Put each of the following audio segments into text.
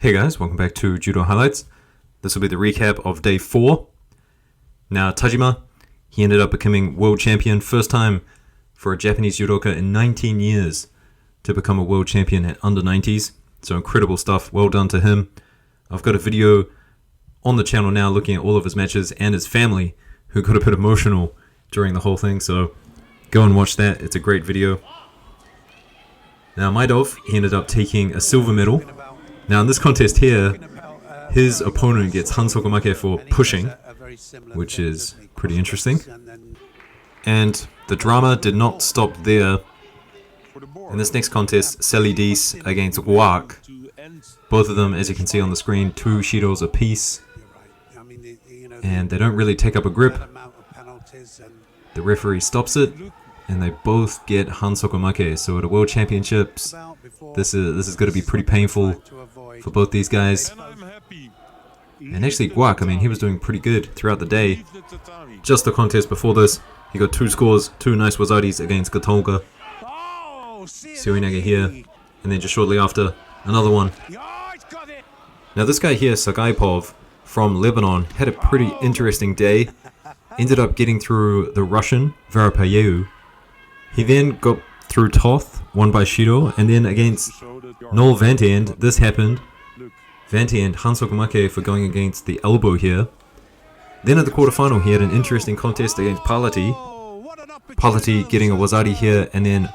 Hey guys, welcome back to Judo Highlights. This will be the recap of day 4. Now Tajima, he ended up becoming world champion, first time for a Japanese judoka in 19 years to become a world champion at under 90s. So incredible stuff, well done to him. I've got a video on the channel now looking at all of his matches and his family, who got a bit emotional during the whole thing, so go and watch that, it's a great video. Now Maidov, he ended up taking a silver medal. Now in this contest here, his opponent gets hansokumake for pushing, which is pretty interesting. And the drama did not stop there. In this next contest, Selidis against Guak. Both of them, as you can see on the screen, 2 shidos apiece. And they don't really take up a grip. The referee stops it, and they both get hansokumake. So at the World Championships, this is going to be pretty painful for both these guys. And actually Guak, I mean, he was doing pretty good throughout the day. Just the contest before this, he got 2 scores, 2 nice wazaris against Gatolga. Suinaga here, and then just shortly after, another one. Now this guy here, Sagaipov, from Lebanon, had a pretty interesting day. Ended up getting through the Russian, Varapayeu. He then got through Toth, won by Shido, and then against Noel Vantand, this happened. Vantand hansokumake for going against the elbow here. Then at the quarterfinal, he had an interesting contest against Palati. Palati getting a wazari here, and then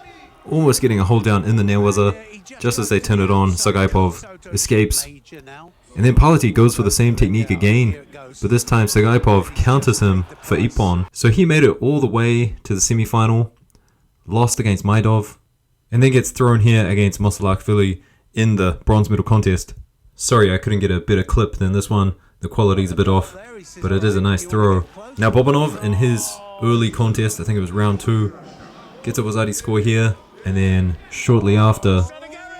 almost getting a hold down in the newaza. Just as they turn it on, Sagaipov escapes. And then Palati goes for the same technique again, but this time Sagaipov counters him for ippon. So he made it all the way to the semi-final, lost against Maidov, and then gets thrown here against Mosalakvili in the bronze medal contest. Sorry I couldn't get a better clip than this one, the quality's a bit off, but it is a nice throw. Now Bobanov in his early contest, I think it was round 2, gets a wazari score here, and then shortly after,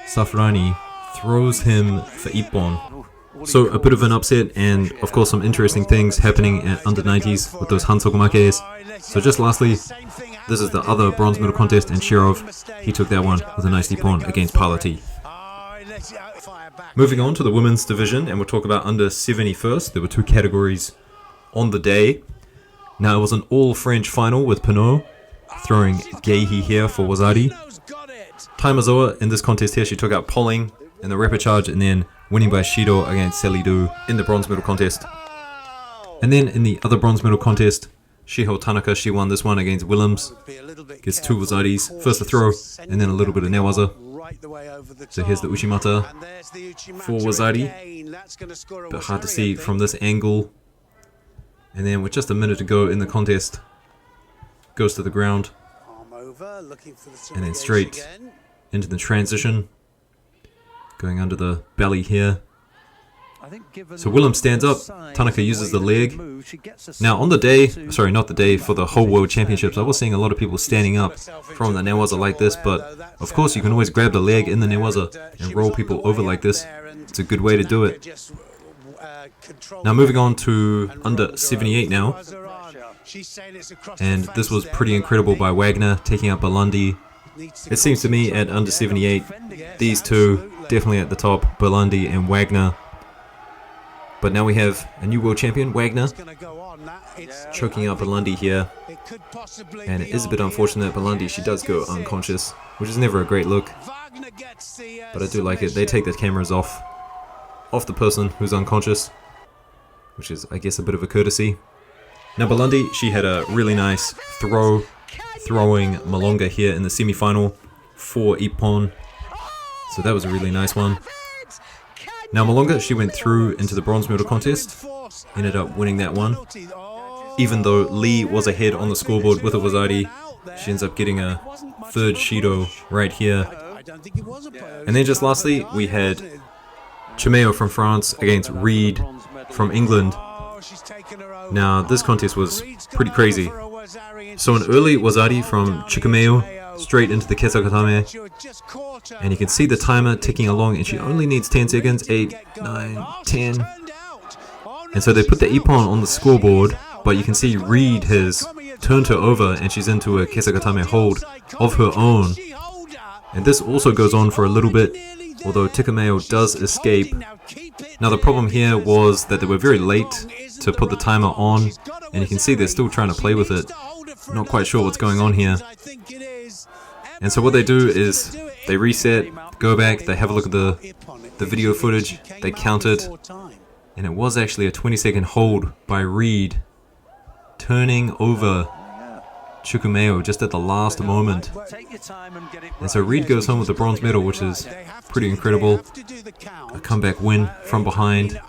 Safrani throws him for ippon. So a bit of an upset, and of course some interesting things happening at under 90s with those hansokumakes. So just lastly, this is the other bronze medal contest, and Shirov, he took that one with a nice ippon against Palati. Moving on to the women's division, and we'll talk about under 70 first. There were 2 categories on the day. Now it was an all-French final with Pinot throwing Geihi here for wazari. Taimazoa in this contest here, she took out Polling in the rapid charge, and then winning by Shido against Selidu in the bronze medal contest. And then in the other bronze medal contest, Shiho Tanaka, she won this one against Willems. Gets 2 wazaris, first a throw, and then a little bit of newaza. So here's the Uchimata for wazari. Bit hard to see from this angle. And then with just a minute to go in the contest, goes to the ground. And then straight into the transition. Going under the belly here. So Willem stands up, Tanaka uses the leg. Now on the day, sorry not the day, for the whole World Championships, I was seeing a lot of people standing up from the newaza like this, but of course you can always grab the leg in the newaza and roll people over like this. It's a good way to do it. Now moving on to under 78 now. And this was pretty incredible by Wagner, taking out Belandi. It seems to me at under 78, these two definitely at the top, Belandi and Wagner. But now we have a new world champion, Wagner, choking out Belandi here. And it is a bit unfortunate that Belandi, she does go unconscious, which is never a great look. But I do like it. They take the cameras off the person who's unconscious, which is, I guess, a bit of a courtesy. Now Belandi, she had a really nice throwing Malonga here in the semi-final for ippon. So that was a really nice one. Now Malonga, she went through into the bronze medal contest, ended up winning that one. Even though Lee was ahead on the scoreboard with a wazari, she ends up getting a 3rd shido right here. And then just lastly, we had Chimeo from France against Reed from England. Now this contest was pretty crazy. So an early wazari from Chimeo straight into the kesakatame, and you can see the timer ticking along, and she only needs 10 seconds, 8, 9, 10. And so they put the ippon on the scoreboard, but you can see Reed has turned her over and she's into a kesakatame hold of her own. And this also goes on for a little bit. although Tikameo does escape. Now the problem here was that they were very late to put the timer on, and you can see they're still trying to play with it. Not quite sure what's going on here. And so what they do is they reset, go back, they have a look at the video footage, they count it, and it was actually a 20-second hold by Reed, turning over Chukwumeo just at the last moment. And so Reed goes home with the bronze medal, which is pretty incredible. A comeback win from behind,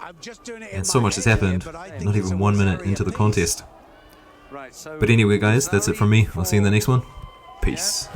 and so much has happened, not even 1 minute into the contest. But anyway guys, that's it from me. I'll see you in the next one. Peace.